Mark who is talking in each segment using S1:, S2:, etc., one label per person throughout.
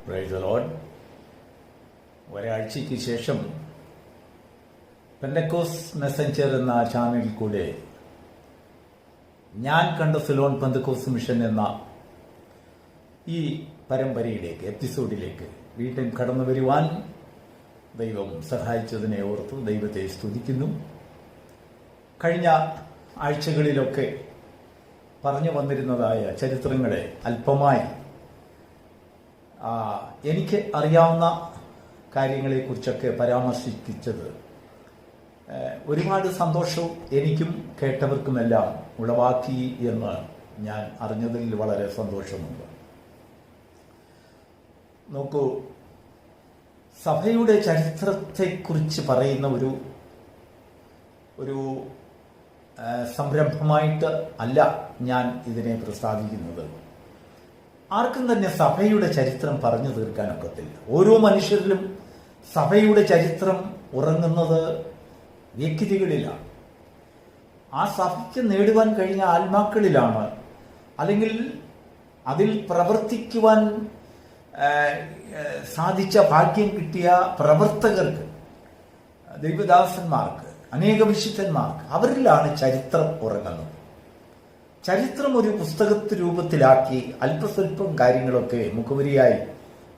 S1: Praise the Lord. ഒരാഴ്ചയ്ക്ക് ശേഷം പെന്തക്കോസ് Messenger എന്ന ചാനലിൽ കൂടെ ഞാൻ കണ്ട സിലോൺ പെന്തക്കോസ് മിഷൻ എന്ന ഈ പരമ്പരയിലേക്ക് എപ്പിസോഡിലേക്ക് വീണ്ടും കടന്നു വരുവാൻ ദൈവം സഹായിച്ചതിനെ ഓർത്ത് ദൈവത്തെ സ്തുതിക്കുന്നു. കഴിഞ്ഞ ആഴ്ചകളിലൊക്കെ പറഞ്ഞു വന്നിരുന്നതായ ചരിത്രങ്ങളെ അല്പമായി എനിക്ക് അറിയാവുന്ന കാര്യങ്ങളെക്കുറിച്ചൊക്കെ പരാമർശിച്ചത് ഒരുപാട് സന്തോഷവും എനിക്കും കേട്ടവർക്കുമെല്ലാം ഉളവാക്കി എന്ന് ഞാൻ അറിഞ്ഞതിൽ വളരെ സന്തോഷമുണ്ട്. നോക്കൂ, സഭയുടെ ചരിത്രത്തെക്കുറിച്ച് പറയുന്ന ഒരു സംരംഭമായിട്ട് അല്ല ഞാൻ ഇതിനെ പ്രസ്താവിക്കുന്നത്. ആർക്കും തന്നെ സഭയുടെ ചരിത്രം പറഞ്ഞു തീർക്കാനൊക്കത്തില്ല. ഓരോ മനുഷ്യരിലും സഭയുടെ ചരിത്രം ഉറങ്ങുന്നത് വ്യക്തികളിലാണ്. ആ സഭയ്ക്ക് നേടുവാൻ കഴിഞ്ഞ ആത്മാക്കളിലാണ്, അല്ലെങ്കിൽ അതിൽ പ്രവർത്തിക്കുവാൻ സാധിച്ച ഭാഗ്യം കിട്ടിയ പ്രവർത്തകർക്ക്, ദൈവദാസന്മാർക്ക്, അനേക വിശുദ്ധന്മാർക്ക്, അവരിലാണ് ചരിത്രം ഉറങ്ങുന്നത്. ചരിത്രം ഒരു പുസ്തകത്ത് രൂപത്തിലാക്കി അല്പസ്വല്പം കാര്യങ്ങളൊക്കെ മുഖവരിയായി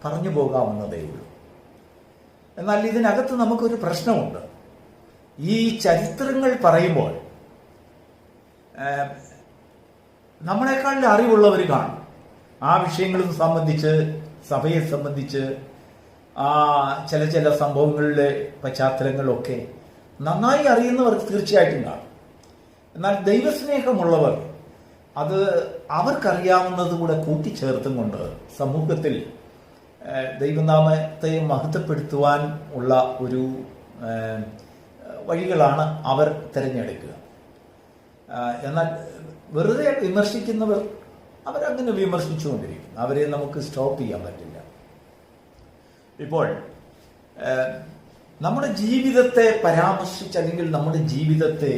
S1: പറഞ്ഞു പോകാവുന്നതേ ഉള്ളൂ. എന്നാൽ ഇതിനകത്ത് നമുക്കൊരു പ്രശ്നമുണ്ട്. ഈ ചരിത്രങ്ങൾ പറയുമ്പോൾ നമ്മളെക്കാളിൽ അറിവുള്ളവർ കാണും. ആ വിഷയങ്ങളും സംബന്ധിച്ച്, സഭയെ സംബന്ധിച്ച്, ചില സംഭവങ്ങളുടെ പശ്ചാത്തലങ്ങളൊക്കെ നന്നായി അറിയുന്നവർ തീർച്ചയായിട്ടും കാണും. എന്നാൽ ദൈവസ്നേഹമുള്ളവർ അത് അവർക്കറിയാവുന്നത് കൂടെ കൂട്ടിച്ചേർത്തും കൊണ്ട് സമൂഹത്തിൽ ദൈവനാമത്തെ മഹത്വപ്പെടുത്തുവാൻ ഉള്ള ഒരു വഴികളാണ് അവർ തിരഞ്ഞെടുക്കുക. എന്നാൽ വെറുതെ വിമർശിക്കുന്നവർ അവരങ്ങനെ വിമർശിച്ചുകൊണ്ടിരിക്കും. അവരെ നമുക്ക് സ്റ്റോപ്പ് ചെയ്യാൻ പറ്റില്ല. ഇപ്പോൾ നമ്മുടെ ജീവിതത്തെ പരാമർശിച്ച്, അല്ലെങ്കിൽ നമ്മുടെ ജീവിതത്തെ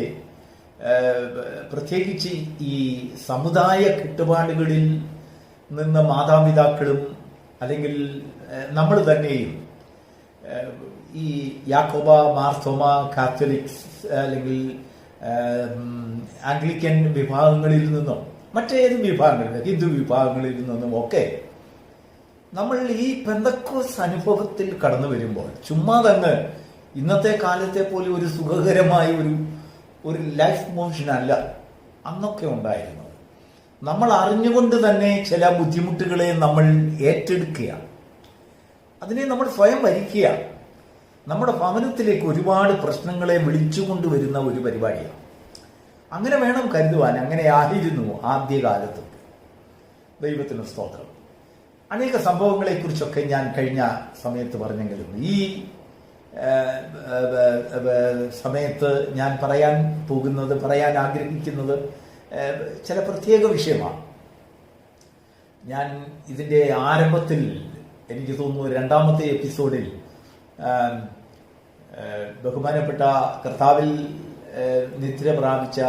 S1: പ്രത്യേകിച്ച് ഈ സമുദായ കെട്ടുപാടുകളിൽ നിന്ന് മാതാപിതാക്കളും അല്ലെങ്കിൽ നമ്മൾ തന്നെയും ഈ യാക്കോബ, മാർത്തോമ, കാത്തലിക്സ് അല്ലെങ്കിൽ ആംഗ്ലിക്കൻ വിഭാഗങ്ങളിൽ നിന്നും മറ്റേത് വിഭാഗങ്ങളിൽ, ഹിന്ദു വിഭാഗങ്ങളിൽ നിന്നും ഒക്കെ നമ്മൾ ഈ പെന്തക്കോസ് അനുഭവത്തിൽ കടന്നു വരുമ്പോൾ ചുമ്മാ തന്നെ ഇന്നത്തെ കാലത്തെ പോലെ ഒരു സുഖകരമായ ഒരു ലൈഫ് മോഷൻ അല്ല അന്നൊക്കെ ഉണ്ടായിരുന്നത്. നമ്മൾ അറിഞ്ഞുകൊണ്ട് തന്നെ ചില ബുദ്ധിമുട്ടുകളെ നമ്മൾ ഏറ്റെടുക്കുകയാണ്. അതിനെ നമ്മൾ സ്വയം ഭരിക്കുക. നമ്മുടെ ഭവനത്തിലേക്ക് ഒരുപാട് പ്രശ്നങ്ങളെ വിളിച്ചുകൊണ്ടുവരുന്ന ഒരു പരിപാടിയാണ്. അങ്ങനെ വേണം കരുതുവാൻ. അങ്ങനെ ആയിരുന്നു ആദ്യകാലത്തൊക്കെ. ദൈവത്തിന് സ്തോത്രം. അനേക സംഭവങ്ങളെക്കുറിച്ചൊക്കെ ഞാൻ കഴിഞ്ഞ സമയത്ത് പറഞ്ഞെങ്കിലും ഈ സമയത്ത് ഞാൻ പറയാൻ ആഗ്രഹിക്കുന്നത് ചില പ്രത്യേക വിഷയമാണ്. ഞാൻ ഇതിൻ്റെ ആരംഭത്തിൽ, എനിക്ക് തോന്നുന്നു രണ്ടാമത്തെ എപ്പിസോഡിൽ, ബഹുമാനപ്പെട്ട കർത്താവിൽ നിദ്ര പ്രാപിച്ച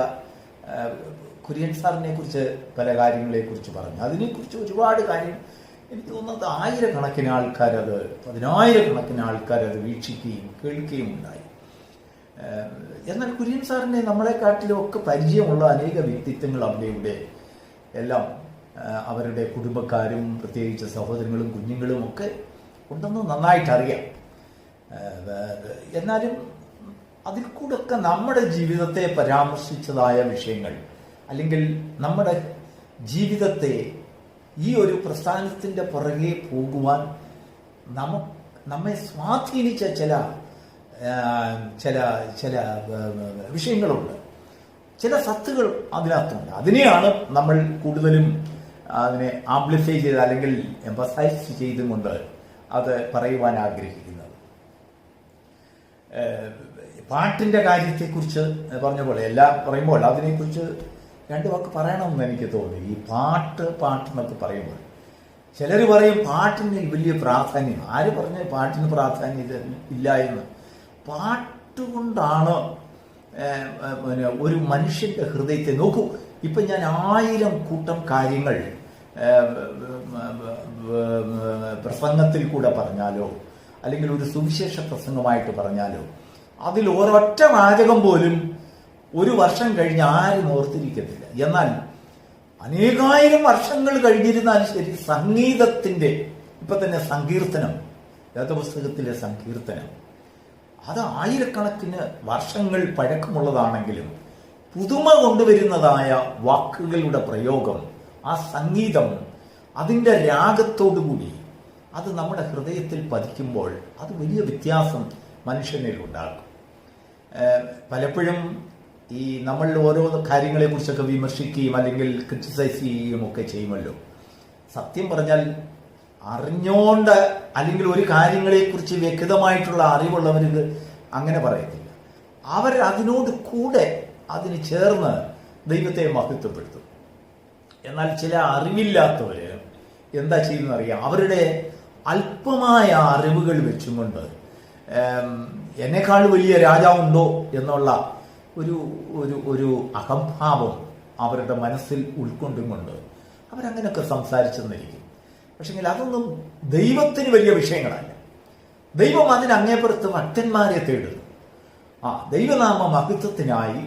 S1: കുര്യൻ സാറിനെ കുറിച്ച് പല കാര്യങ്ങളെക്കുറിച്ച് പറഞ്ഞു. അതിനെക്കുറിച്ച് ഒരുപാട് കാര്യം, എനിക്ക് തോന്നുന്നത് ആയിരക്കണക്കിന് ആൾക്കാരത്, 10,000-കണക്കിന് ആൾക്കാരത് വീക്ഷിക്കുകയും കേൾക്കുകയും ഉണ്ടായി. എന്നാൽ കുര്യൻ സാറിനെ നമ്മളെക്കാട്ടിലും ഒക്കെ പരിചയമുള്ള അനേക വ്യക്തിത്വങ്ങൾ അവിടെ ഇവിടെ എല്ലാം അവരുടെ കുടുംബക്കാരും പ്രത്യേകിച്ച് സഹോദരങ്ങളും കുഞ്ഞുങ്ങളും ഒക്കെ ഉണ്ടെന്ന് നന്നായിട്ടറിയാം. എന്നാലും അതിൽ കൂടെയൊക്കെ നമ്മുടെ ജീവിതത്തെ പരാമർശിച്ചതായ വിഷയങ്ങൾ, അല്ലെങ്കിൽ നമ്മുടെ ജീവിതത്തെ ഈ ഒരു പ്രസ്ഥാനത്തിൻ്റെ പുറകെ പോകുവാൻ നമ്മെ സ്വാധീനിച്ച ചില വിഷയങ്ങളുണ്ട്, ചില സത്തുകൾ അതിനകത്തുണ്ട്. അതിനെയാണ് നമ്മൾ കൂടുതലും അതിനെ ആംപ്ലിഫൈ ചെയ്ത്, അല്ലെങ്കിൽ എംഫസൈസ് ചെയ്തുകൊണ്ട് അത് പറയുവാൻ ആഗ്രഹിക്കുന്നത്. പാട്ടിൻ്റെ കാര്യത്തെക്കുറിച്ച് പറഞ്ഞ പോലെ എല്ലാം പറയുമ്പോൾ അതിനെക്കുറിച്ച് രണ്ട് വാക്ക് പറയണമെന്ന് എനിക്ക് തോന്നി. ഈ പാട്ടെന്നൊക്കെ പറയുമ്പോൾ ചിലർ പറയും പാട്ടിന് വലിയ പ്രാധാന്യം. ആര് പറഞ്ഞ പാട്ടിന് പ്രാധാന്യം ഇല്ല എന്ന്? പാട്ടുകൊണ്ടാണ് ഒരു മനുഷ്യന്റെ ഹൃദയത്തെ നോക്കൂ. ഇപ്പം ഞാൻ 1000 കൂട്ടം കാര്യങ്ങൾ പ്രസംഗത്തിൽ കൂടെ പറഞ്ഞാലോ അല്ലെങ്കിൽ ഒരു സുവിശേഷ പ്രസംഗമായിട്ട് പറഞ്ഞാലോ അതിൽ ഒരൊറ്റ വാചകം പോലും ഒരു വർഷം കഴിഞ്ഞ് ആരും ഓർത്തിരിക്കത്തില്ല. എന്നാൽ അനേകായിരം വർഷങ്ങൾ കഴിഞ്ഞിരുന്നാലും ശരി, സംഗീതത്തിന്റെ ഇപ്പൊ തന്നെ സങ്കീർത്തനം, വേദപുസ്തകത്തിലെ സങ്കീർത്തനം, അത് ആയിരക്കണക്കിന് വർഷങ്ങൾ പഴക്കമുള്ളതാണെങ്കിലും പുതുമ കൊണ്ടുവരുന്നതായ വാക്കുകളുടെ പ്രയോഗം, ആ സംഗീതം, അതിൻ്റെ രാഗത്തോടുകൂടി അത് നമ്മുടെ ഹൃദയത്തിൽ പതിക്കുമ്പോൾ അത് വലിയ വ്യത്യാസം മനുഷ്യനിൽ ഉണ്ടാകും. പലപ്പോഴും ഈ നമ്മൾ ഓരോ കാര്യങ്ങളെ കുറിച്ചൊക്കെ വിമർശിക്കുകയും അല്ലെങ്കിൽ ക്രിറ്റിസൈസ് ചെയ്യുകയും ഒക്കെ ചെയ്യുമല്ലോ. സത്യം പറഞ്ഞാൽ അറിഞ്ഞോണ്ട് അല്ലെങ്കിൽ ഒരു കാര്യങ്ങളെക്കുറിച്ച് വ്യക്തമായിട്ടുള്ള അറിവുള്ളവർക്ക് അങ്ങനെ പറയത്തില്ല. അവർ അതിനോട് കൂടെ അതിന് ചേർന്ന് ദൈവത്തെ മഹത്വപ്പെടുത്തും. എന്നാൽ ചില അറിവില്ലാത്തവര് എന്താ ചെയ്യുന്നത് അറിയാം, അവരുടെ അല്പമായ അറിവുകൾ വെച്ചുകൊണ്ട് എന്നെക്കാൾ വലിയ രാജാവുണ്ടോ എന്നുള്ള ഒരു ഒരു ഒരു അഹംഭാവം അവരുടെ മനസ്സിൽ ഉൾക്കൊണ്ടും കൊണ്ട് അവരങ്ങനെയൊക്കെ സംസാരിച്ചെന്നിരിക്കും. പക്ഷെങ്കിൽ അതൊന്നും ദൈവത്തിന് വലിയ വിഷയങ്ങളല്ല. ദൈവം അതിനങ്ങേപ്പുറത്ത് ഭക്തന്മാരെ തേടുന്നു. ദൈവനാമ മഹത്വത്തിനായി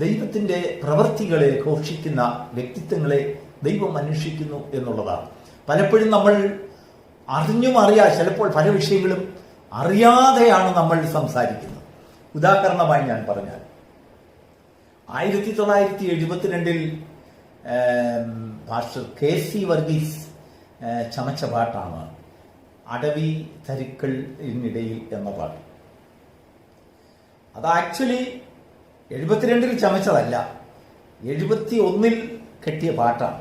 S1: ദൈവത്തിന്റെ പ്രവൃത്തികളെ ഘോഷിക്കുന്ന വ്യക്തിത്വങ്ങളെ ദൈവം അന്വേഷിക്കുന്നു എന്നുള്ളതാണ്. പലപ്പോഴും നമ്മൾ അറിഞ്ഞും ചിലപ്പോൾ പല വിഷയങ്ങളും അറിയാതെയാണ് നമ്മൾ സംസാരിക്കുന്നത്. ഉദാഹരണമായി ഞാൻ പറഞ്ഞാൽ 1972 പാസ്റ്റർ KC വർഗീസ് ചമച്ച പാട്ടാണ് അടവി തരിക്കളിനിടയിൽ എന്ന പാട്ട്. അത് ആക്ച്വലി 72 ചമച്ചതല്ല, 71 കെട്ടിയ പാട്ടാണ്.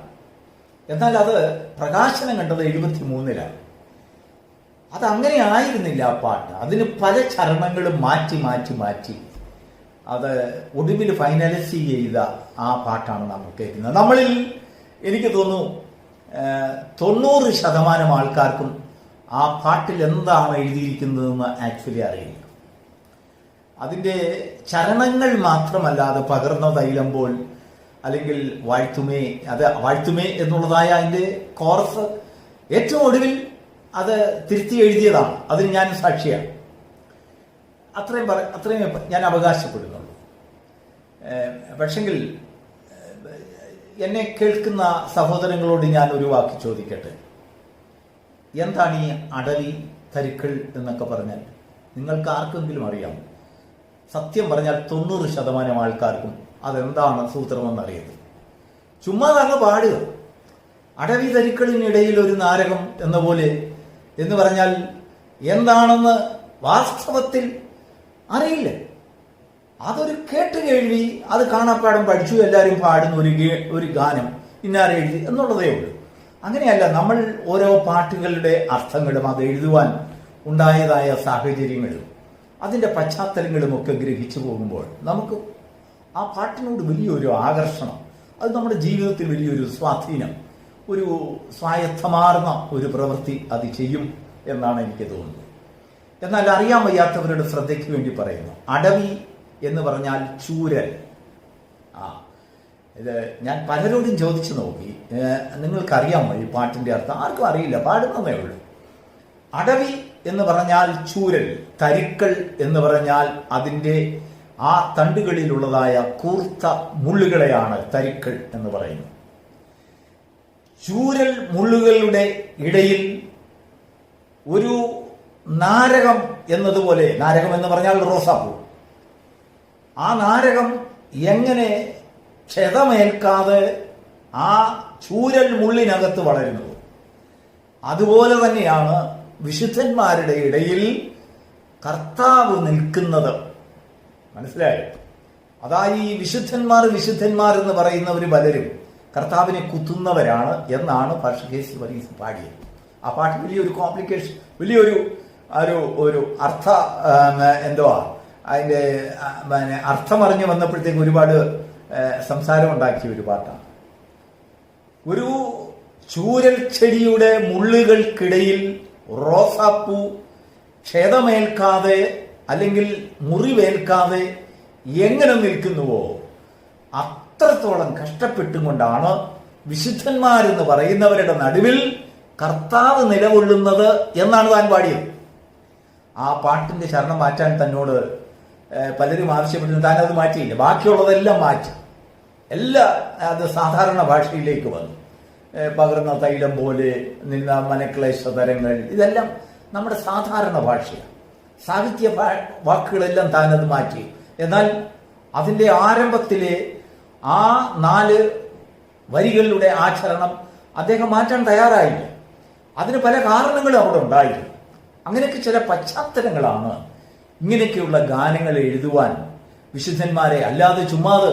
S1: എന്നാൽ അത് പ്രകാശനം കണ്ടത് 73. അതങ്ങനെ ആയിരുന്നില്ല ആ പാട്ട്. അതിന് പല ചരണങ്ങളും മാറ്റി മാറ്റി മാറ്റി അത് ഒടുവിൽ ഫൈനലൈസ് ചെയ്ത ആ പാട്ടാണ് നമ്മൾ കേൾക്കുന്നത്. നമ്മളിൽ എനിക്ക് തോന്നുന്നു 90% ആൾക്കാർക്കും ആ പാട്ടിൽ എന്താണ് എഴുതിയിരിക്കുന്നതെന്ന് ആക്ച്വലി അറിയില്ല. അതിൻ്റെ ചരണങ്ങൾ മാത്രമല്ല, അത് പകർന്ന തൈലമ്പോൾ അല്ലെങ്കിൽ വാഴ്ത്തുമേ എന്നുള്ളതായ അതിൻ്റെ കോറസ് ഏറ്റവും ഒടുവിൽ അത് തിരുത്തി എഴുതിയതാണ്. അതിന് ഞാൻ സാക്ഷിയാണ്. അത്രയും ഞാൻ അവകാശപ്പെടുന്നുള്ളൂ. പക്ഷെങ്കിൽ എന്നെ കേൾക്കുന്ന സഹോദരങ്ങളോട് ഞാൻ ഒരു വാക്ക് ചോദിക്കട്ടെ. എന്താണ് ഈ അടവി തരിക്കൾ എന്നൊക്കെ പറഞ്ഞാൽ നിങ്ങൾക്ക് ആർക്കെങ്കിലും അറിയാമോ? സത്യം പറഞ്ഞാൽ 90% ആൾക്കാർക്കും അതെന്താണ് സൂത്രമെന്നറിയത്. ചുമ്മാ അങ്ങ് പാടുക. അടവി തരിക്കളിനിടയിൽ ഒരു നാരകം എന്ന പോലെ എന്ന് പറഞ്ഞാൽ എന്താണെന്ന് വാസ്തവത്തിൽ അറിയില്ല. അതൊരു കേട്ടുകേൾവി, അത് കാണാപ്പാടം പഠിച്ചു എല്ലാവരും പാടുന്ന ഒരു ഗാനം ഇന്നാരെ എഴുതി എന്നുള്ളതേ ഉള്ളൂ. അങ്ങനെയല്ല, നമ്മൾ ഓരോ പാട്ടുകളുടെ അർത്ഥങ്ങളും അത് എഴുതുവാൻ ഉണ്ടായതായ സാഹചര്യങ്ങളും അതിൻ്റെ പശ്ചാത്തലങ്ങളും ഒക്കെ ഗ്രഹിച്ചു പോകുമ്പോൾ നമുക്ക് ആ പാട്ടിനോട് വലിയൊരു ആകർഷണം, അത് നമ്മുടെ ജീവിതത്തിൽ വലിയൊരു സ്വാധീനം, ഒരു സ്വായത്തമാർന്ന ഒരു പ്രവൃത്തി അത് ചെയ്യും എന്നാണ് എനിക്ക് തോന്നുന്നത്. എന്നാൽ അറിയാൻ വയ്യാത്തവരുടെ ശ്രദ്ധയ്ക്ക് വേണ്ടി പറയുന്നു, അടവി എന്ന് പറഞ്ഞാൽ ചൂരൽ. ഇത് ഞാൻ പലരോടും ചോദിച്ചു നോക്കി, നിങ്ങൾക്കറിയാമോ ഈ പാട്ടിന്റെ അർത്ഥം? ആർക്കും അറിയില്ല, പാടുന്നതേ ഉള്ളൂ. അടവി എന്ന് പറഞ്ഞാൽ ചൂരൽ, തരിക്കൾ എന്ന് പറഞ്ഞാൽ അതിൻ്റെ ആ തണ്ടുകളിലുള്ളതായ കൂർത്ത മുള്ളുകളെയാണ് തരിക്കൾ എന്ന് പറയുന്നത്. ചൂരൽ മുള്ളുകളുടെ ഇടയിൽ ഒരു നാരകം എന്നതുപോലെ, നാരകം എന്ന് പറഞ്ഞാൽ റോസാപ്പൂ, ആ നാരകം എങ്ങനെ ക്ഷതമേൽക്കാതെ ആ ചൂരൽ മുള്ളിനകത്ത് വളരുന്നത്, അതുപോലെ തന്നെയാണ് വിശുദ്ധന്മാരുടെ ഇടയിൽ കർത്താവ് നിൽക്കുന്നത്. മനസ്സിലായോ? അതായത് ഈ വിശുദ്ധന്മാർ എന്ന് പറയുന്നവർ പലരും കർത്താവിനെ കുത്തുന്നവരാണ് എന്നാണ് പാസ്റ്റർ KC വർഗീസ് പാടിയത്. ആ പാട്ട് വലിയൊരു കോംപ്ലിക്കേഷൻ, വലിയൊരു ഒരു അർത്ഥ എന്തുവാ അതിൻ്റെ അർത്ഥമറിഞ്ഞു വന്നപ്പോഴത്തേക്ക് ഒരുപാട് സംസാരം ഉണ്ടാക്കിയ ഒരു പാട്ടാണ്. ഒരു ചൂരൽ ചെടിയുടെ മുള്ളുകൾക്കിടയിൽ റോസാപ്പൂ ക്ഷതമേൽക്കാതെ അല്ലെങ്കിൽ മുറിവേൽക്കാതെ എങ്ങനെ നിൽക്കുന്നുവോ അത്രത്തോളം കഷ്ടപ്പെട്ടുകൊണ്ടാണ് വിശുദ്ധന്മാരെന്ന് പറയുന്നവരുടെ നടുവിൽ കർത്താവ് നിലകൊള്ളുന്നത് എന്നാണ് താൻ പാടിയത്. ആ പാട്ടിന്റെ ചരണം മാറ്റാൻ തന്നോട് പലരും ആവശ്യപ്പെട്ടു. താൻ അത് മാറ്റിയില്ല. ബാക്കിയുള്ളതെല്ലാം മാറ്റി. അത് സാധാരണ ഭാഷയിലേക്ക് വന്നു. പകർന്ന തൈലം പോലെ നിന്ന മനക്ലേശതരങ്ങൾ, ഇതെല്ലാം നമ്മുടെ സാധാരണ ഭാഷയാണ്. സാഹിത്യ വാക്കുകളെല്ലാം താനത് മാറ്റി. എന്നാൽ അതിൻ്റെ ആരംഭത്തിലെ ആ 4 വരികളുടെ ആചരണം അദ്ദേഹം മാറ്റാൻ തയ്യാറായില്ല. അതിന് പല കാരണങ്ങളും അവിടെ ഉണ്ടായിരുന്നു. അങ്ങനെയൊക്കെ ചില പശ്ചാത്തലങ്ങളാണ് ഇങ്ങനെയൊക്കെയുള്ള ഗാനങ്ങൾ എഴുതുവാൻ വിശുദ്ധന്മാരെ, അല്ലാതെ ചുമ്മാതെ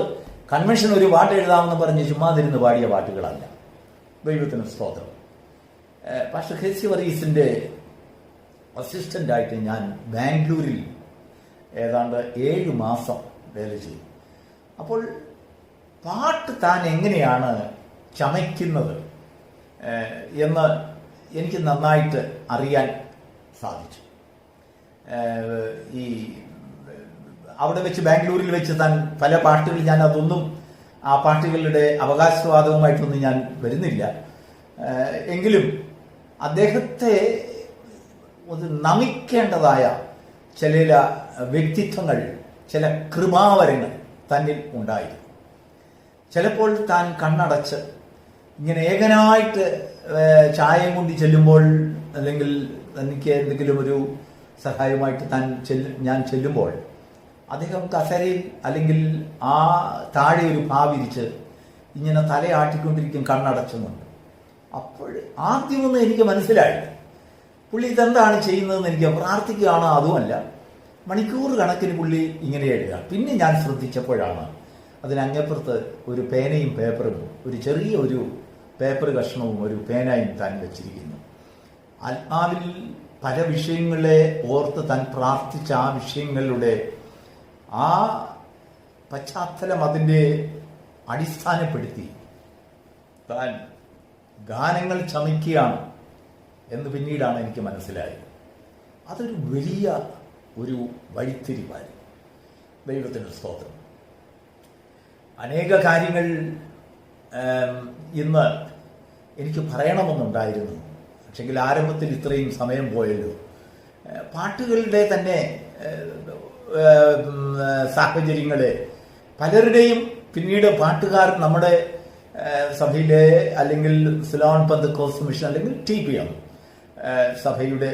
S1: കൺവെൻഷൻ ഒരു പാട്ട് എഴുതാമെന്ന് പറഞ്ഞ് ചുമ്മാതിരുന്ന് പാടിയ പാട്ടുകളല്ല. ദൈവത്തിന് സ്തോത്രം. Pastor K C. വർഗീസിന്റെ അസിസ്റ്റന്റായിട്ട് ഞാൻ ബാംഗ്ലൂരിൽ ഏതാണ്ട് 7 മാസം വേല ചെയ്തു. അപ്പോൾ പാട്ട് താൻ എങ്ങനെയാണ് ചമയ്ക്കുന്നത് എന്ന് എനിക്ക് നന്നായിട്ട് അറിയാൻ സാധിച്ചു. ഈ അവിടെ വെച്ച് ബാംഗ്ലൂരിൽ വെച്ച് താൻ പല പാട്ടുകൾ, ഞാൻ അതൊന്നും ആ പാട്ടുകളുടെ അവകാശവാദവുമായിട്ടൊന്നും ഞാൻ വരുന്നില്ല. എങ്കിലും അദ്ദേഹത്തെ ഒന്ന് നമിക്കേണ്ടതായ ചില വ്യക്തിത്വങ്ങൾ, ചില കൃപാവരങ്ങൾ തന്നിൽ ഉണ്ടായിരുന്നു. ചിലപ്പോൾ താൻ കണ്ണടച്ച് ഇങ്ങനെ ഏകനായിട്ട് ചായം കൊണ്ട് ചെല്ലുമ്പോൾ, അല്ലെങ്കിൽ എനിക്ക് എന്തെങ്കിലും ഒരു സഹായമായിട്ട് ഞാൻ ചെല്ലുമ്പോൾ അദ്ദേഹം കസേരയിൽ അല്ലെങ്കിൽ ആ താഴെ ഒരു വിരിച്ച് ഇങ്ങനെ തലയാട്ടിക്കൊണ്ടിരിക്കും കണ്ണടച്ചുകൊണ്ട്. അപ്പോൾ ആദ്യമൊന്നും എനിക്ക് മനസ്സിലായി പുള്ളി ഇതെന്താണ് ചെയ്യുന്നതെന്ന്. എനിക്ക് പ്രാർത്ഥിക്കുകയാണോ അതുമല്ല, മണിക്കൂർ കണക്കിന് പുള്ളി ഇങ്ങനെ എഴുതുക. പിന്നെ ഞാൻ ശ്രദ്ധിച്ചപ്പോഴാണ് അതിനങ്ങപ്പുറത്ത് ഒരു പേനയും പേപ്പറും, ഒരു ചെറിയ ഒരു പേപ്പർ കഷ്ണവും ഒരു പേനയും താൻ വെച്ചിരിക്കുന്നു. ആത്മാവിൽ പല വിഷയങ്ങളെ ഓർത്ത് താൻ പ്രാർത്ഥിച്ച ആ വിഷയങ്ങളുടെ ആ പശ്ചാത്തലം അതിൻ്റെ അടിസ്ഥാനപ്പെടുത്തി താൻ ഗാനങ്ങൾ ചമയ്ക്കുകയാണ് എന്ന് പിന്നീടാണ് എനിക്ക് മനസ്സിലായത്. അതൊരു വലിയ ഒരു വഴിത്തിരിവായിരുന്നു. ദൈവത്തിന് സ്തോത്രം. അനേക കാര്യങ്ങൾ ഇന്ന് എനിക്ക് പറയണമെന്നുണ്ടായിരുന്നു. പക്ഷെങ്കിൽ ആരംഭത്തിൽ ഇത്രയും സമയം പോയല്ലോ. പാട്ടുകളുടെ തന്നെ സാഹചര്യങ്ങളെ പലരുടെയും പിന്നീട് പാട്ടുകാർ നമ്മുടെ സഭയിലെ അല്ലെങ്കിൽ സിലോൺ പെന്തക്കോസ്ത് മിഷൻ അല്ലെങ്കിൽ TPM സഭയുടെ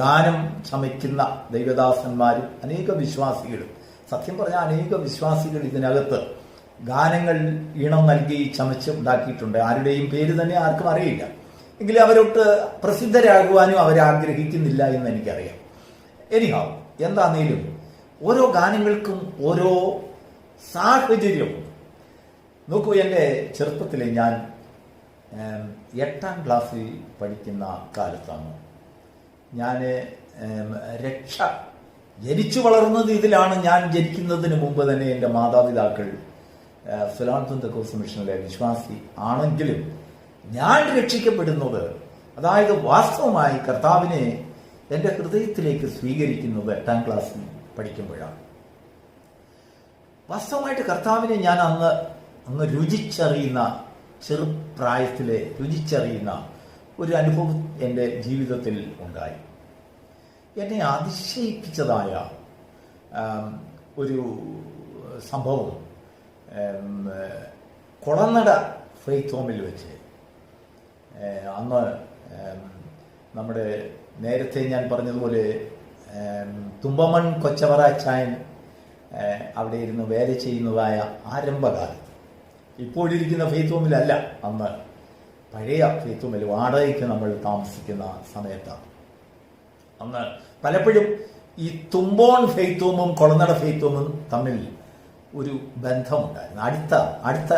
S1: ഗാനം ചമയ്ക്കുന്ന ദൈവദാസന്മാരും അനേക വിശ്വാസികളും, സത്യം പറഞ്ഞാൽ അനേക വിശ്വാസികൾ ഇതിനകത്ത് ഗാനങ്ങൾ ഈണം നൽകി ചമച്ച് ഉണ്ടാക്കിയിട്ടുണ്ട്. ആരുടെയും പേര് തന്നെ ആർക്കും അറിയില്ല. എങ്കിലും അവരോട്ട് പ്രസിദ്ധരാകുവാനും അവരാഗ്രഹിക്കുന്നില്ല എന്ന് എനിക്കറിയാം. എനിഹാവ് എന്താണേലും ഓരോ ഗാനങ്ങൾക്കും ഓരോ സാഹചര്യവും. നോക്കൂ, എൻ്റെ ചെറുപ്പത്തിൽ ഞാൻ 8ാം ക്ലാസ്സിൽ പഠിക്കുന്ന കാലത്താണ് ഞാൻ ജനിച്ചു വളർന്നത് ഇതിലാണ്. ഞാൻ ജനിക്കുന്നതിന് മുമ്പ് തന്നെ എൻ്റെ മാതാപിതാക്കൾ സിലോൺ പെന്തക്കോസ്ത് മിഷനിലെ വിശ്വാസി ആണെങ്കിലും ഞാൻ രക്ഷിക്കപ്പെടുന്നത്, അതായത് വാസ്തവമായി കർത്താവിനെ എൻ്റെ ഹൃദയത്തിലേക്ക് സ്വീകരിക്കുന്നത് 8ാം ക്ലാസ്സിൽ പഠിക്കുമ്പോഴാണ്. വാസ്തവമായിട്ട് കർത്താവിനെ ഞാൻ അന്ന് രുചിച്ചറിയുന്ന, ചെറുപ്രായത്തിലെ രുചിച്ചറിയുന്ന ഒരു അനുഭവം എൻ്റെ ജീവിതത്തിൽ ഉണ്ടായി. എന്നെ അതിശയിപ്പിച്ചതായ ഒരു സംഭവം കൊളനട ഫെയ്ത്ത് ഹോമിൽ വെച്ച് അന്ന് നമ്മുടെ നേരത്തെ ഞാൻ പറഞ്ഞതുപോലെ തുമ്പമൺ കൊച്ചവറാച്ചായൻ അവിടെ ഇരുന്ന് വേല ചെയ്യുന്നതായ ആരംഭകാലത്ത്, ഇപ്പോഴിരിക്കുന്ന ഫെയ്ത്ത് ഹോമിലല്ല, അന്ന് പഴയ ഫെയ്ത്ത് ഹോമിൽ വാടകയ്ക്ക് നമ്മൾ താമസിക്കുന്ന സമയത്താണ്. അന്ന് പലപ്പോഴും ഈ തുമ്പോൺ ഫെയ്ത്ത് ഹോമും കൊളനട ഫെയ്ത്ത് ഹോമും തമ്മിൽ ഒരു ബന്ധമുണ്ടായിരുന്നു. അടുത്ത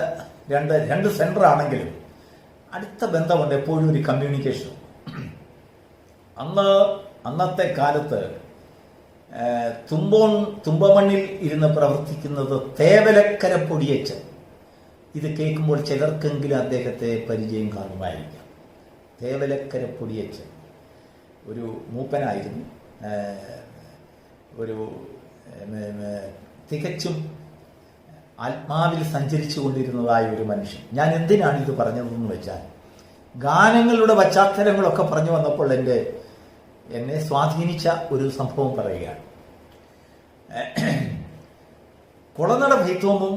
S1: രണ്ട് സെന്റർ ആണെങ്കിലും അടുത്ത ബന്ധമുണ്ട്, എപ്പോഴും ഒരു കമ്മ്യൂണിക്കേഷൻ. അന്നത്തെ കാലത്ത് തുമ്പമണ്ണിൽ ഇരുന്ന് പ്രവർത്തിക്കുന്നത് തേവലക്കര പൊടിയച്ചൻ. ഇത് കേൾക്കുമ്പോൾ ചിലർക്കെങ്കിലും അദ്ദേഹത്തെ പരിചയം കാണുമായിരിക്കാം. തേവലക്കര പൊടിയച്ചൻ ഒരു മൂപ്പനായിരുന്നു. ഒരു തികച്ചും ആത്മാവിൽ സഞ്ചരിച്ചു കൊണ്ടിരുന്നതായ ഒരു മനുഷ്യൻ. ഞാൻ എന്തിനാണ് ഇത് പറഞ്ഞതെന്ന് വെച്ചാൽ, ഗാനങ്ങളുടെ പശ്ചാത്തലങ്ങളൊക്കെ പറഞ്ഞു വന്നപ്പോൾ എന്നെ സ്വാധീനിച്ച ഒരു സംഭവം പറയുകയാണ്. കുളനട ഫൈത്തോമും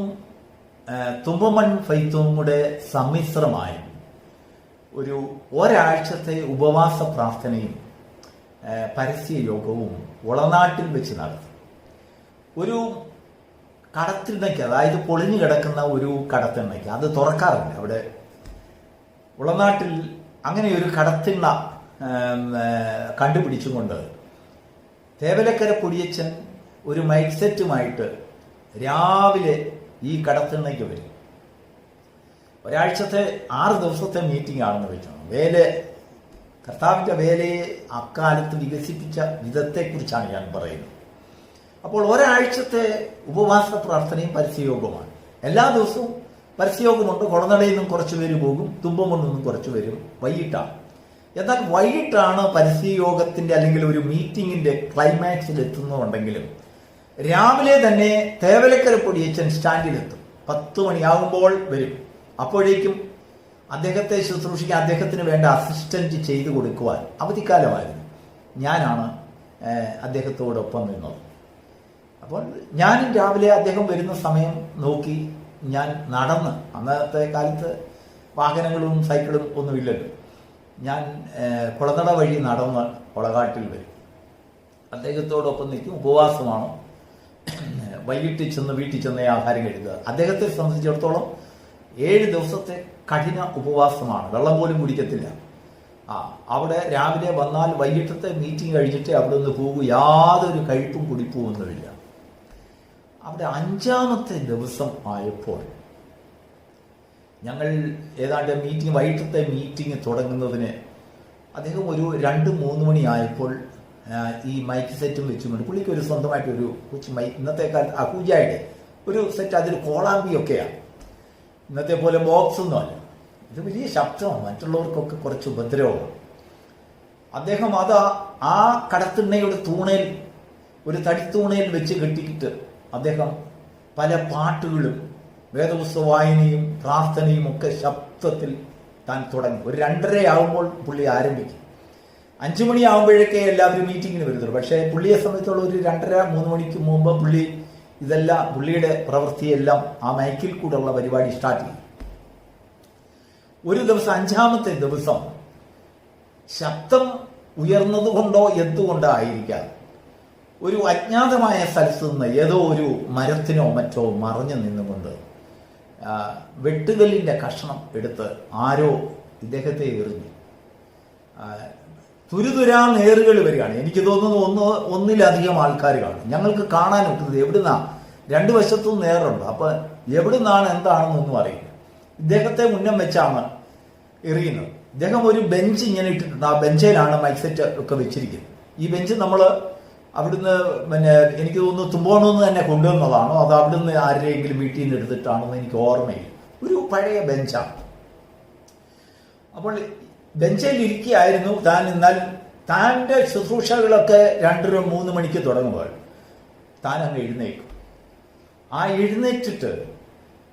S1: തുമ്പമൺ ഫൈത്തോമും കൂടെ സമ്മിശ്രമായി ഒരാഴ്ചത്തെ ഉപവാസ പ്രാർത്ഥനയും പരസ്യ യോഗവും ഉളനാട്ടിൽ വെച്ച് നടത്തി. ഒരു കടത്തിണ്ണയ്ക്ക്, അതായത് പൊളിഞ്ഞു കിടക്കുന്ന ഒരു കടത്തിണ്ണയ്ക്ക്, അത് തുറക്കാറില്ല അവിടെ ഉളനാട്ടിൽ. അങ്ങനെ ഒരു കടത്തിണ്ണ കണ്ടുപിടിച്ചുകൊണ്ട് തേവലക്കര പൊടിയച്ചൻ ഒരു മൈക്ക് സെറ്റുമായിട്ട് രാവിലെ ഈ കടത്തിണ്ണയ്ക്ക് വരും. ഒരാഴ്ചത്തെ 6 ദിവസത്തെ മീറ്റിംഗ് ആണെന്ന് വെച്ചാണ്. കർത്താവിൻ്റെ വേലയെ അക്കാലത്ത് വികസിപ്പിച്ച വിധത്തെക്കുറിച്ചാണ് ഞാൻ പറയുന്നത്. അപ്പോൾ ഒരാഴ്ചത്തെ ഉപവാസ പ്രാർത്ഥനയും പരസ്യയോഗവുമാണ്. എല്ലാ ദിവസവും പരസ്യയോഗമുണ്ട്. കുളനടയിൽ നിന്നും കുറച്ച് പേര് പോകും, തുമ്പമണ്ണിൽ നിന്നും കുറച്ച് പേരും വൈകിട്ടാണ്. എന്നാൽ വൈകിട്ടാണ് പരസ്യയോഗത്തിൻ്റെ അല്ലെങ്കിൽ ഒരു മീറ്റിങ്ങിൻ്റെ ക്ലൈമാക്സിൽ എത്തുന്നുണ്ടെങ്കിലും രാവിലെ തന്നെ തേവലക്കര പൊടിയച്ചൻ സ്റ്റാൻഡിലെത്തും. 10 മണിയാകുമ്പോൾ വരും. അപ്പോഴേക്കും അദ്ദേഹത്തെ ശുശ്രൂഷിക്കാൻ അദ്ദേഹത്തിന് വേണ്ട അസിസ്റ്റന്റ് ചെയ്തു കൊടുക്കുവാൻ, അവധിക്കാലമായിരുന്നു, ഞാനാണ് അദ്ദേഹത്തോടൊപ്പം നിന്നത്. അപ്പോൾ ഞാൻ രാവിലെ അദ്ദേഹം വരുന്ന സമയം നോക്കി ഞാൻ നടന്ന്, അന്നത്തെ കാലത്ത് വാഹനങ്ങളും സൈക്കിളും ഒന്നുമില്ലല്ലോ, ഞാൻ കുളനട വഴി നടന്ന് കുളകാട്ടിൽ വരും. അദ്ദേഹത്തോടൊപ്പം നിൽക്കും. ഉപവാസമാണ്. വൈകിട്ട് ചെന്ന് വീട്ടിൽ ചെന്ന് ആഹാരം കഴിക്കുക. അദ്ദേഹത്തെ സംബന്ധിച്ചിടത്തോളം 7 ദിവസത്തെ കഠിന ഉപവാസമാണ്. വെള്ളം പോലും കുടിക്കത്തില്ല. അവിടെ രാവിലെ വന്നാൽ വൈകിട്ടത്തെ മീറ്റിംഗ് കഴിഞ്ഞിട്ട് അവിടെ നിന്ന് പോകും. യാതൊരു കഴിപ്പും കുടിപ്പുമൊന്നുമില്ല. അവിടെ 5-ാമത്തെ ദിവസം ആയപ്പോൾ ഞങ്ങൾ ഏതാണ്ട് വൈകിട്ടത്തെ മീറ്റിംഗ് തുടങ്ങുന്നതിന് അദ്ദേഹം ഒരു 2-3 മണിയായപ്പോൾ ഈ മൈക്ക് സെറ്റും വെച്ചുകൊണ്ട്, പുള്ളിക്ക് ഒരു സ്വന്തമായിട്ടൊരു കൊച്ചു മൈക്ക്, ഇന്നത്തെ കാലത്ത് അഹൂജയുടെ ഒരു സെറ്റ്, അതിൽ കോളാമ്പിയൊക്കെയാണ്, ഇന്നത്തെ പോലെ ബോക്സ് ഒന്നുമല്ല. ഇത് വലിയ ശബ്ദമാണ്, മറ്റുള്ളവർക്കൊക്കെ കുറച്ച് ഉപദ്രവമാണ്. അദ്ദേഹം ആ കടത്തിണ്ണയുടെ തൂണയിൽ, ഒരു തടിത്തൂണയിൽ വെച്ച് കെട്ടിയിട്ട് അദ്ദേഹം പല പാട്ടുകളും വേദപുസ്തക വായനയും പ്രാർത്ഥനയും ഒക്കെ ശബ്ദത്തിൽ താൻ തുടങ്ങി. ഒരു 2:30 ആകുമ്പോൾ പുള്ളി ആരംഭിക്കും. 5 മണിയാകുമ്പോഴേക്കേ എല്ലാവരും മീറ്റിങ്ങിന് വരുന്നുള്ളൂ. പക്ഷേ പുള്ളിയെ സംബന്ധിച്ചുള്ള ഒരു 2:30-3 മണിക്ക് മുമ്പ് പുള്ളിയുടെ പ്രവൃത്തിയെല്ലാം ആ മൈക്കിൽ കൂടെയുള്ള പരിപാടി സ്റ്റാർട്ട് ചെയ്യും. ഒരു ദിവസം 5-ാമത്തെ ദിവസം ശബ്ദം ഉയർന്നതുകൊണ്ടോ എന്തുകൊണ്ടായിരിക്കാം, ഒരു അജ്ഞാതമായ സ്ഥലത്ത് നിന്ന് ഏതോ ഒരു മരത്തിനോ മറ്റോ മറഞ്ഞു നിന്നുകൊണ്ട് വെട്ടുകല്ലിൻ്റെ കഷ്ണം എടുത്ത് ആരോ ഇദ്ദേഹത്തെ എറിഞ്ഞു. തുരുതുരാ നേറുകൾ വരികയാണ്. എനിക്ക് തോന്നുന്നു ഒന്നിലധികം ആൾക്കാർ കാണും. ഞങ്ങൾക്ക് കാണാൻ ഒക്കുന്നത് എവിടുന്നാ, 2 വശത്തും നേറുണ്ട്. അപ്പൊ എവിടുന്നാണ് എന്താണെന്നൊന്നും അറിയില്ല. ഇദ്ദേഹത്തെ മുന്നം വെച്ചാണ് എറിയുന്നത്. ഇദ്ദേഹം ഒരു ബെഞ്ച് ഇങ്ങനെ ഇട്ടിട്ടുണ്ട്. ആ ബെഞ്ചിലാണ് മൈക്ക് സെറ്റ് ഒക്കെ വെച്ചിരിക്കുന്നത്. ഈ ബെഞ്ച് നമ്മൾ അവിടുന്ന് എനിക്ക് തോന്നുന്നു തുമ്പോണമെന്ന് തന്നെ കൊണ്ടുവന്നതാണോ അത് അവിടുന്ന് ആരുടെയെങ്കിലും വീട്ടിൽ നിന്ന് എടുത്തിട്ടാണോ എന്ന് എനിക്ക് ഓർമ്മയില്ല. ഒരു പഴയ ബെഞ്ചാണ്. അപ്പോൾ ബെഞ്ചിൽ ഇരിക്കുകയായിരുന്നു താൻ. എന്നാൽ താൻ്റെ ശുശ്രൂഷകളൊക്കെ 2-3 മണിക്ക് തുടങ്ങുമ്പോൾ താൻ അങ്ങ് എഴുന്നേക്കും. എഴുന്നേറ്റിട്ട്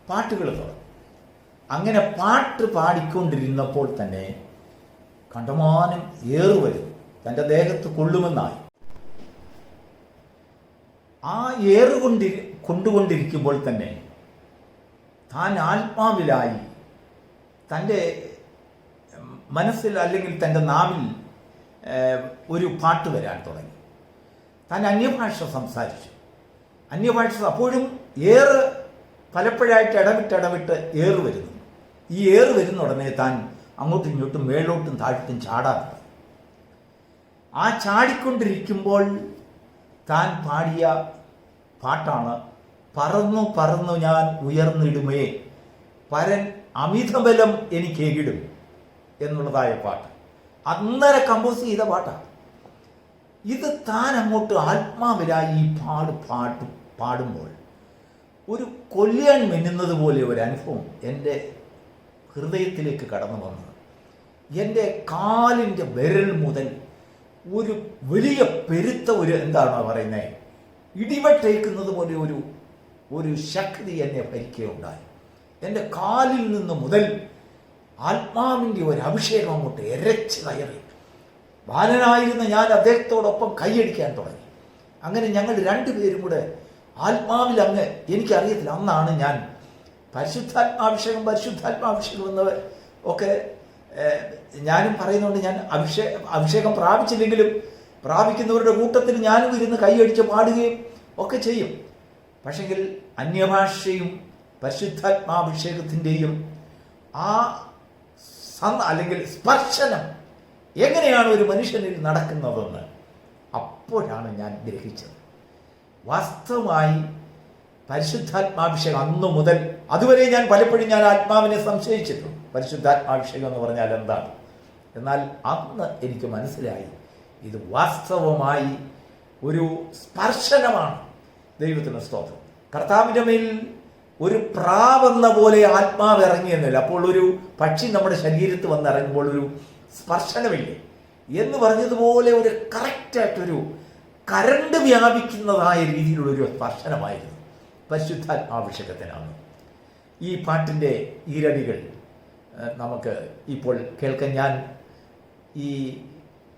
S1: പാട്ടുകൾ തുടങ്ങും. അങ്ങനെ പാട്ട് പാടിക്കൊണ്ടിരുന്നപ്പോൾ തന്നെ കണ്ടമാനം ഏറുവരും തൻ്റെ ദേഹത്ത് കൊള്ളുമെന്നായി. കൊണ്ടുകൊണ്ടിരിക്കുമ്പോൾ തന്നെ താൻ ആത്മാവിലായി തൻ്റെ മനസ്സിൽ അല്ലെങ്കിൽ തൻ്റെ നാവിൽ ഒരു പാട്ട് വരാൻ തുടങ്ങി. താൻ അന്യഭാഷ സംസാരിച്ചു. അപ്പോഴും പലപ്പോഴായിട്ട് ഇടവിട്ട് വരുന്നു. ഈ വരുന്ന ഉടനെ താൻ അങ്ങോട്ടും ഇങ്ങോട്ടും മേലോട്ടും താഴോട്ടും ചാടാൻ തുടങ്ങി. ചാടിക്കൊണ്ടിരിക്കുമ്പോൾ താൻ പാടിയ പാട്ടാണ് പറന്നു പറന്നു ഞാൻ ഉയർന്നിടുമേ പരൻ അമിതബലം എനിക്കേകിടും എന്നുള്ളതായ പാട്ട്. അന്നേരം കമ്പോസ് ചെയ്ത പാട്ടാണ് ഇത്. താൻ അങ്ങോട്ട് ആത്മാവിലായി ഈ പാടുമ്പോൾ ഒരു കൊല്ലിയാൻ മിന്നുന്നത് പോലെ ഒരു അനുഭവം എൻ്റെ ഹൃദയത്തിലേക്ക് കടന്നു വന്നു. എൻ്റെ കാലിൻ്റെ വിരൽ മുതൽ ഒരു വലിയ പെരുത്ത എന്താണ് പറയുന്നത്, ഇടിവെട്ടേക്കുന്നത് പോലെ ഒരു ശക്തി എന്നെ ഭരിക്കുകയുണ്ടായി. എൻ്റെ കാലിൽ നിന്ന് മുതൽ ആത്മാവിൻ്റെ ഒരു അഭിഷേകം അങ്ങോട്ട് എരച്ച് കയറി. ബാലനായിരുന്ന ഞാൻ അദ്ദേഹത്തോടൊപ്പം കൈയടിക്കാൻ തുടങ്ങി. അങ്ങനെ ഞങ്ങൾ രണ്ടുപേരും കൂടെ ആത്മാവിൽ അങ്ങ്, എനിക്കറിയത്തില്ല, അന്നാണ് ഞാൻ പരിശുദ്ധാത്മാഭിഷേകം എന്ന് ഒക്കെ ഞാനും പറയുന്നതുകൊണ്ട് ഞാൻ അഭിഷേകം പ്രാപിച്ചില്ലെങ്കിലും പ്രാപിക്കുന്നവരുടെ കൂട്ടത്തിൽ ഞാനും ഇരുന്ന് കൈയടിച്ച് പാടുകയും ഒക്കെ ചെയ്യും. പക്ഷെങ്കിൽ അന്യഭാഷയും പരിശുദ്ധാത്മാഭിഷേകത്തിൻ്റെയും ആ അല്ലെങ്കിൽ സ്പർശനം എങ്ങനെയാണ് ഒരു മനുഷ്യനിൽ നടക്കുന്നതെന്ന് അപ്പോഴാണ് ഞാൻ ഗ്രഹിച്ചത്. വാസ്തവമായി പരിശുദ്ധാത്മാഭിഷേകം അന്നു മുതൽ അതുവരെ ഞാൻ പലപ്പോഴും ആത്മാവിനെ സംശയിച്ചിട്ടുണ്ട്. പരിശുദ്ധാത്മാഭിഷേകം എന്ന് പറഞ്ഞാൽ എന്താണ്? എന്നാൽ അന്ന് എനിക്ക് മനസ്സിലായി, ഇത് വാസ്തവമായി ഒരു സ്പർശനമാണ്. ദൈവത്തിന് സ്തോത്രം. കർത്താവിൻ്റെ മേൽ ഒരു പ്രാവെന്ന പോലെ ആത്മാവ് ഇറങ്ങിയെന്നില്ല. അപ്പോൾ ഒരു പക്ഷി നമ്മുടെ ശരീരത്തിൽ വന്നിറങ്ങുമ്പോൾ ഒരു സ്പർശനമില്ലേ എന്ന് പറഞ്ഞതുപോലെ ഒരു കറക്റ്റായിട്ടൊരു കരണ്ട് വ്യാപിക്കുന്നതായ രീതിയിലുള്ളൊരു സ്പർശനമായിരുന്നു പരിശുദ്ധാത്മാഭിഷേകത്തിനാണ്. ഈ പാട്ടിൻ്റെ ഈരടികൾ നമുക്ക് ഇപ്പോൾ കേൾക്കാൻ ഞാൻ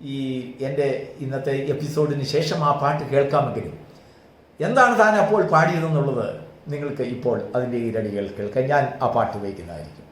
S1: ഈ എൻ്റെ ഇന്നത്തെ എപ്പിസോഡിന് ശേഷം ആ പാട്ട് കേൾക്കാമെങ്കിലും എന്താണ് താൻ അപ്പോൾ പാടിയതെന്നുള്ളത് നിങ്ങൾക്ക് ഇപ്പോൾ അതിൻ്റെ ഈരടികൾ കേൾക്കാൻ ഞാൻ ആ പാട്ട് വയ്ക്കുന്നതായിരിക്കും.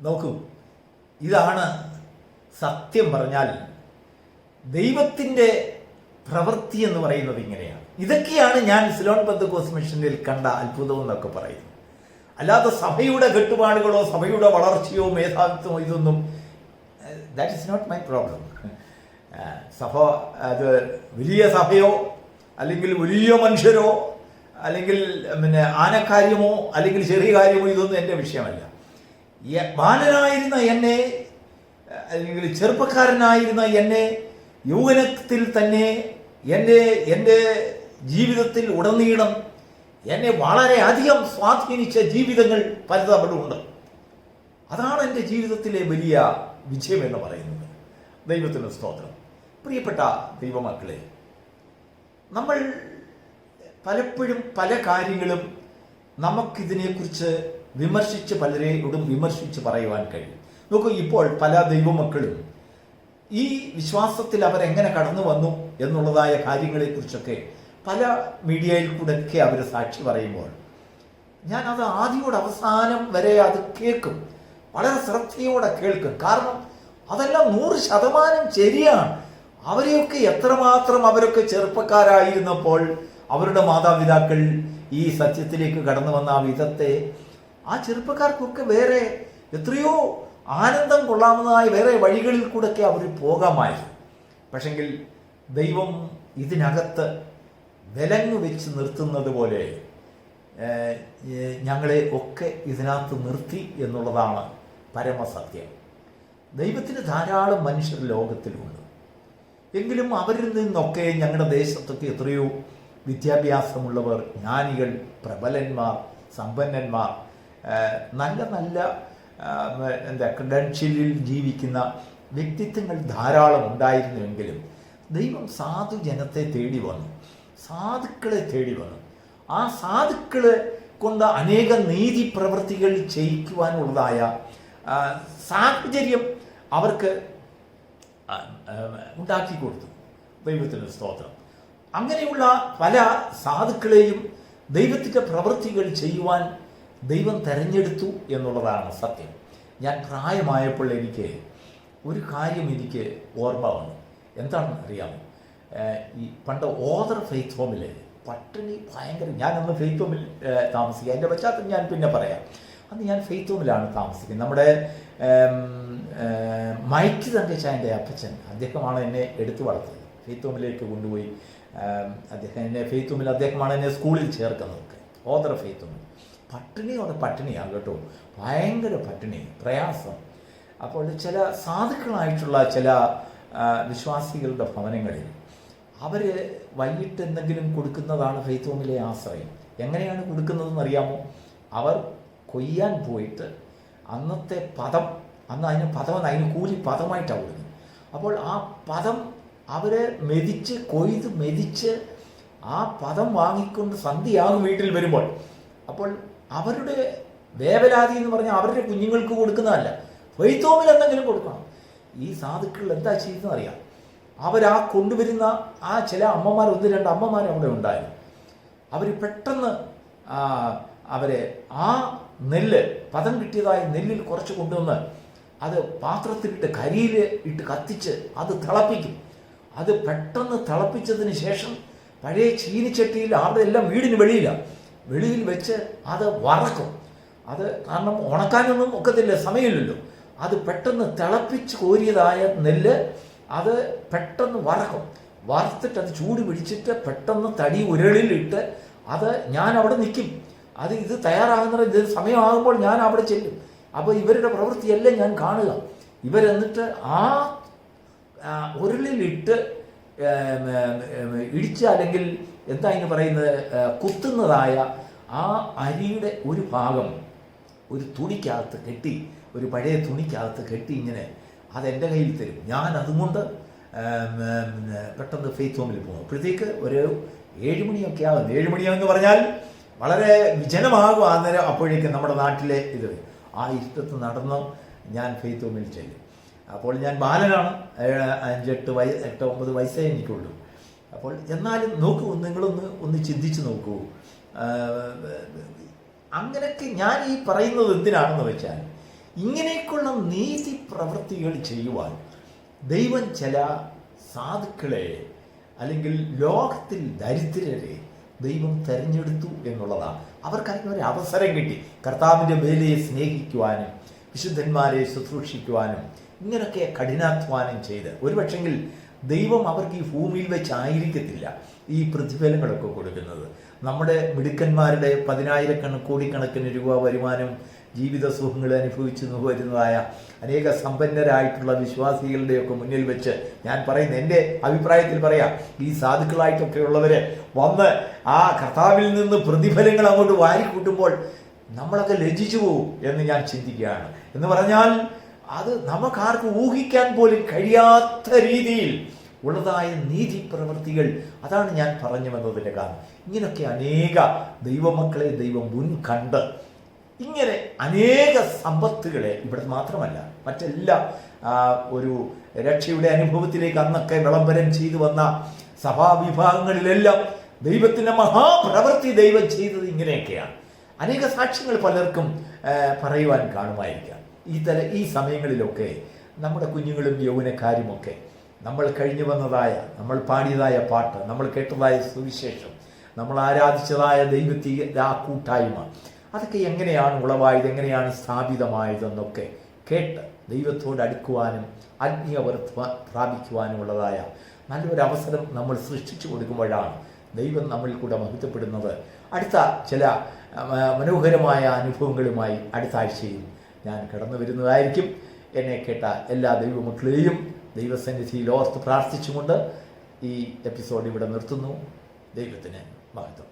S1: നോക്കൂ, ഇതാണ് സത്യം പറഞ്ഞാൽ ദൈവത്തിൻ്റെ പ്രവൃത്തി എന്ന് പറയുന്നത് ഇങ്ങനെയാണ്. ഇതൊക്കെയാണ് ഞാൻ സിലോൺ പെന്തക്കോസ്ത് മിഷനിൽ കണ്ട അത്ഭുതം എന്നൊക്കെ പറയുന്നത്. അല്ലാതെ സഭയുടെ കെട്ടുപാടുകളോ സഭയുടെ വളർച്ചയോ മേധാവിത്വമോ ഇതൊന്നും that is not my problem. സഭ അത് വലിയ സഭയോ അല്ലെങ്കിൽ വലിയ മനുഷ്യരോ അല്ലെങ്കിൽ ആനക്കാര്യമോ അല്ലെങ്കിൽ ചെറിയ കാര്യമോ ഇതൊന്നും എൻ്റെ വിഷയമല്ല. ബാലനായിരുന്ന എന്നെ അല്ലെങ്കിൽ ചെറുപ്പക്കാരനായിരുന്ന എന്നെ യൗവനത്തിൽ തന്നെ എൻ്റെ ജീവിതത്തിൽ ഉടനീളം എന്നെ വളരെയധികം സ്വാധീനിച്ച ജീവിതങ്ങൾ പലതവണ ഉണ്ട്. അതാണ് എൻ്റെ ജീവിതത്തിലെ വലിയ വിജയം എന്ന് പറയുന്നത്. ദൈവത്തിന് സ്തോത്രം. പ്രിയപ്പെട്ട ദൈവമക്കളെ, നമ്മൾ പലപ്പോഴും പല കാര്യങ്ങളും നമുക്കിതിനെക്കുറിച്ച് പലരോടും വിമർശിച്ച് പറയുവാൻ കഴിയും. നോക്കൂ, ഇപ്പോൾ പല ദൈവമക്കളും ഈ വിശ്വാസത്തിൽ അവരെങ്ങനെ കടന്നു വന്നു എന്നുള്ളതായ കാര്യങ്ങളെക്കുറിച്ചൊക്കെ പല മീഡിയയിൽ കൂടെയൊക്കെ അവർ സാക്ഷി പറയുമ്പോൾ ഞാൻ അത് ആദ്യോടെ അവസാനം വരെ അത് കേൾക്കും, വളരെ ശ്രദ്ധയോടെ കേൾക്കും. കാരണം അതെല്ലാം 100% ശരിയാണ്. അവരെയൊക്കെ എത്രമാത്രം അവരൊക്കെ ചെറുപ്പക്കാരായിരുന്നപ്പോൾ അവരുടെ മാതാപിതാക്കൾ ഈ സത്യത്തിലേക്ക് കടന്നു വന്ന ആ വിധത്തെ ആ ചെറുപ്പക്കാർക്കൊക്കെ വേറെ എത്രയോ ആനന്ദം കൊള്ളാവുന്നതായ വേറെ വഴികളിൽ കൂടെയൊക്കെ അവർ പോകാമായിരുന്നു. പക്ഷെങ്കിൽ ദൈവം ഇതിനകത്ത് വിലങ്ങ് വെച്ച് നിർത്തുന്നത് പോലെ ഞങ്ങളെ ഒക്കെ ഇതിനകത്ത് നിർത്തി എന്നുള്ളതാണ് പരമസത്യം. ദൈവത്തിന് ധാരാളം മനുഷ്യർ ലോകത്തിലുണ്ട്. എങ്കിലും അവരിൽ നിന്നൊക്കെ ഞങ്ങളുടെ ദേശത്തൊക്കെ എത്രയോ വിദ്യാഭ്യാസമുള്ളവർ, ജ്ഞാനികൾ, പ്രബലന്മാർ, സമ്പന്നന്മാർ, നല്ല നല്ല ക്രെഡൻഷ്യലിൽ ജീവിക്കുന്ന വ്യക്തിത്വങ്ങൾ ധാരാളം ഉണ്ടായിരുന്നുവെങ്കിലും ദൈവം സാധുജനത്തെ തേടി വന്നു, സാധുക്കളെ തേടി വന്നു. ആ സാധുക്കളെ കൊണ്ട് അനേക നീതി പ്രവൃത്തികൾ ചെയ്യിക്കുവാനുള്ളതായ സാഹചര്യം അവർക്ക് ഉണ്ടാക്കി കൊടുത്തു. ദൈവത്തിന് സ്തോത്രം. അങ്ങനെയുള്ള പല സാധുക്കളെയും ദൈവത്തിൻ്റെ പ്രവൃത്തികൾ ചെയ്യുവാൻ ദൈവം തെരഞ്ഞെടുത്തു എന്നുള്ളതാണ് സത്യം. ഞാൻ പ്രായമായപ്പോൾ എനിക്ക് ഒരു കാര്യം എനിക്ക് ഓർമ്മ വന്നു. എന്താണെന്ന് അറിയാമോ? ഈ പണ്ട് ഓദർ ഫെയ്ത്ത് ഹോമിൽ പട്ടിണി ഭയങ്കര. ഞാനന്ന് ഫെയ്ത്ത് ഹോമിൽ താമസിക്കുക. എൻ്റെ പശ്ചാത്തലം ഞാൻ പിന്നെ പറയാം. അന്ന് ഞാൻ ഫെയ്ത്ത് ഹോമിലാണ് താമസിക്കുന്നത്. നമ്മുടെ മൈക്ക് തങ്കച്ചായൻ്റെ അപ്പച്ചൻ, അദ്ദേഹമാണ് എന്നെ എടുത്തു വളർത്തിയത്. ഫെയ്ത്ത് ഹോമിലേക്ക് കൊണ്ടുപോയി ഫെയ്ത്ത് ഹോമിൽ അദ്ദേഹമാണ് എന്നെ സ്കൂളിൽ ചേർക്കുന്നതൊക്കെ. ഓദർ ഫെയ്ത്ത് ഹോമിൽ പട്ടിണിയാണ് കേട്ടോ, ഭയങ്കര പട്ടിണി, പ്രയാസം. അപ്പോൾ ചില സാധുക്കളായിട്ടുള്ള ചില വിശ്വാസികളുടെ ഭവനങ്ങളിൽ അവർ വൈകിട്ട് എന്തെങ്കിലും കൊടുക്കുന്നതാണ് ഫെയ്ത്ത് ഹോമിലെ ആശ്രയം. എങ്ങനെയാണ് കൊടുക്കുന്നതെന്ന് അറിയാമോ? അവർ കൊയ്യാൻ പോയിട്ട് അന്നത്തെ പദം, അതിന് കൂലി പദമായിട്ടാണ് കൊടുക്കുന്നത്. അപ്പോൾ ആ പദം അവരെ മെതിച്ച് ആ പദം വാങ്ങിക്കൊണ്ട് സന്ധ്യയാകും വീട്ടിൽ വരുമ്പോൾ. അപ്പോൾ അവരുടെ വേവലാതി എന്ന് പറഞ്ഞാൽ അവരുടെ കുഞ്ഞുങ്ങൾക്ക് കൊടുക്കുന്നതല്ല, ഫെയ്ത്ത് ഹോമിൽ എന്തെങ്കിലും കൊടുക്കണം. ഈ സാധുക്കൾ എന്താ ചെയ്യുന്നത് അറിയാം? അവരാ കൊണ്ടുവരുന്ന ആ ചില അമ്മമാർ, 1-2 അമ്മമാർ അവിടെ ഉണ്ടായിരുന്നു. അവർ പെട്ടെന്ന് അവരെ ആ നെല്ല്, പദം കിട്ടിയതായ നെല്ലിൽ കുറച്ച് കൊണ്ടുവന്ന് അത് പാത്രത്തിലിട്ട് കരിയിൽ ഇട്ട് കത്തിച്ച് അത് തിളപ്പിക്കും. അത് പെട്ടെന്ന് തിളപ്പിച്ചതിന് ശേഷം പഴയ ചീനിച്ചട്ടിയിൽ അവിടെ എല്ലാം വീടിന് വെളിയിൽ വെച്ച് അത് വറക്കും. അത് കാരണം ഉണക്കാനൊന്നും ഒക്കത്തില്ല, സമയമില്ലല്ലോ. അത് പെട്ടെന്ന് തിളപ്പിച്ച് കോരിയതായ നെല്ല് അത് പെട്ടെന്ന് വറുത്തിട്ട് അത് ചൂട് പിടിച്ചിട്ട് പെട്ടെന്ന് തടി ഉരളിലിട്ട് അത് ഞാൻ അവിടെ നിൽക്കും. ഇത് തയ്യാറാകുന്ന സമയമാകുമ്പോൾ ഞാൻ അവിടെ ചെല്ലും. അപ്പോൾ ഇവരുടെ പ്രവൃത്തിയെല്ലാം ഞാൻ കാണുക. ഇവരെന്നിട്ട് ആ ഉരുളിലിട്ട് ഇടിച്ച, അല്ലെങ്കിൽ എന്താ അതിന് പറയുന്നത്, കുത്തുന്നതായ ആ അരിയുടെ ഒരു ഭാഗം ഒരു തുണിക്കകത്ത് കെട്ടി, ഒരു പഴയ തുണിക്കകത്ത് കെട്ടി ഇങ്ങനെ അതെൻ്റെ കയ്യിൽ തരും. ഞാൻ അതുകൊണ്ട് പെട്ടെന്ന് ഫെയ്ത്ത് ഹോമിൽ പോകും. അപ്പോഴത്തേക്ക് ഒരു 7 മണിയൊക്കെ ആകും. 7 മണിയെന്ന് പറഞ്ഞാൽ വളരെ വിജനമാകും ആ നേരം. അപ്പോഴേക്കും നമ്മുടെ നാട്ടിലെ ആ ഇരുട്ടത്ത് നടന്ന് ഞാൻ ഫെയ്ത്ത് ഹോമിൽ ചെല്ലും. അപ്പോൾ ഞാൻ ബാലനാണ്, 8-9 വയസ്സേ എനിക്കുള്ളൂ. അപ്പോൾ എന്നാലും നോക്കൂ, നിങ്ങളൊന്ന് ചിന്തിച്ച് നോക്കൂ. അങ്ങനെയൊക്കെ ഞാൻ ഈ പറയുന്നത് എന്തിനാണെന്ന് വെച്ചാൽ, ഇങ്ങനെയൊക്കെയുള്ള നീതി പ്രവൃത്തികൾ ചെയ്യുവാൻ ദൈവം ചില സാധുക്കളെ, അല്ലെങ്കിൽ ലോകത്തിൽ ദരിദ്രരെ ദൈവം തെരഞ്ഞെടുത്തു എന്നുള്ളതാണ്. അവർക്ക് ഒരു അവസരം കിട്ടി കർത്താവിൻ്റെ വേലയെ സ്നേഹിക്കുവാനും വിശുദ്ധന്മാരെ ശുശ്രൂഷിക്കുവാനും ഇങ്ങനെയൊക്കെ കഠിനാധ്വാനം ചെയ്ത്. ഒരുപക്ഷെങ്കിൽ ദൈവം അവർക്ക് ഈ ഭൂമിയിൽ വെച്ചായിരിക്കത്തില്ല ഈ പ്രതിഫലങ്ങളൊക്കെ കൊടുക്കുന്നത്. നമ്മുടെ മിടുക്കന്മാരുടെ 10,000 കോടിക്കണക്കിന് രൂപ വരുമാനം, ജീവിത സുഖങ്ങൾ അനുഭവിച്ചു വരുന്നതായ അനേക സമ്പന്നരായിട്ടുള്ള വിശ്വാസികളുടെയൊക്കെ മുന്നിൽ വെച്ച് ഞാൻ പറയുന്നത്, എൻ്റെ അഭിപ്രായത്തിൽ പറയാം, ഈ സാധുക്കളായിട്ടൊക്കെ ഉള്ളവര് വന്ന് ആ കർത്താവിൽ നിന്ന് പ്രതിഫലങ്ങൾ അങ്ങോട്ട് വാരിക്കൂട്ടുമ്പോൾ നമ്മളൊക്കെ ലജ്ജിച്ചു പോകും എന്ന് ഞാൻ ചിന്തിക്കുകയാണ്. എന്ന് പറഞ്ഞാൽ അത് നമുക്കാർക്കും ഊഹിക്കാൻ പോലും കഴിയാത്ത രീതിയിൽ ഉള്ളതായ നീതി പ്രവൃത്തികൾ. അതാണ് ഞാൻ പറഞ്ഞു വന്നതിൻ്റെ കാരണം. ഇങ്ങനെയൊക്കെ അനേക ദൈവമക്കളെ ദൈവം മുൻകണ്ട് ഇങ്ങനെ അനേക സമ്പത്തുകളെ ഇവിടെ മാത്രമല്ല മറ്റെല്ലാ ഒരു രക്ഷയുടെ അനുഭവത്തിലേക്ക് അന്നൊക്കെ വിളംബരം ചെയ്തു വന്ന സഭാവിഭാഗങ്ങളിലെല്ലാം ദൈവത്തിൻ്റെ മഹാപ്രവൃത്തി ദൈവം ചെയ്തത് ഇങ്ങനെയൊക്കെയാണ്. അനേക സാക്ഷ്യങ്ങൾ പലർക്കും പറയുവാൻ കാണുമായിരിക്കാം. ഈ സമയങ്ങളിലൊക്കെ നമ്മുടെ കുഞ്ഞുങ്ങളും യൗവനക്കാരുമൊക്കെ നമ്മൾ കഴിഞ്ഞു വന്നതായ, നമ്മൾ പാടിയതായ പാട്ട്, നമ്മൾ കേട്ടതായ സുവിശേഷം, നമ്മൾ ആരാധിച്ചതായ ദൈവത്തിൻ്റെ ആ കൂട്ടായ്മ, അതൊക്കെ എങ്ങനെയാണ് ഉളവായത്, എങ്ങനെയാണ് സ്ഥാപിതമായതെന്നൊക്കെ കേട്ട് ദൈവത്തോട് അടുക്കുവാനും ആത്മീയ പ്രാപിക്കുവാനുമുള്ളതായ നല്ലൊരു അവസരം നമ്മൾ സൃഷ്ടിച്ചു കൊടുക്കുമ്പോഴാണ് ദൈവം നമ്മളിൽ കൂടെ മഹത്വപ്പെടുന്നത്. അടുത്ത ചില മനോഹരമായ അനുഭവങ്ങളുമായി അടുത്ത ആഴ്ചയിൽ ഞാൻ കടന്നു വരുന്നതായിരിക്കും. എന്നെ കേട്ട എല്ലാ ദൈവമക്കളെയും ദൈവസന്നിധിയിൽ ഓർത്ത് പ്രാർത്ഥിച്ചുകൊണ്ട് ഈ എപ്പിസോഡ് ഇവിടെ നിർത്തുന്നു. ദൈവത്തിന് മഹത്വം.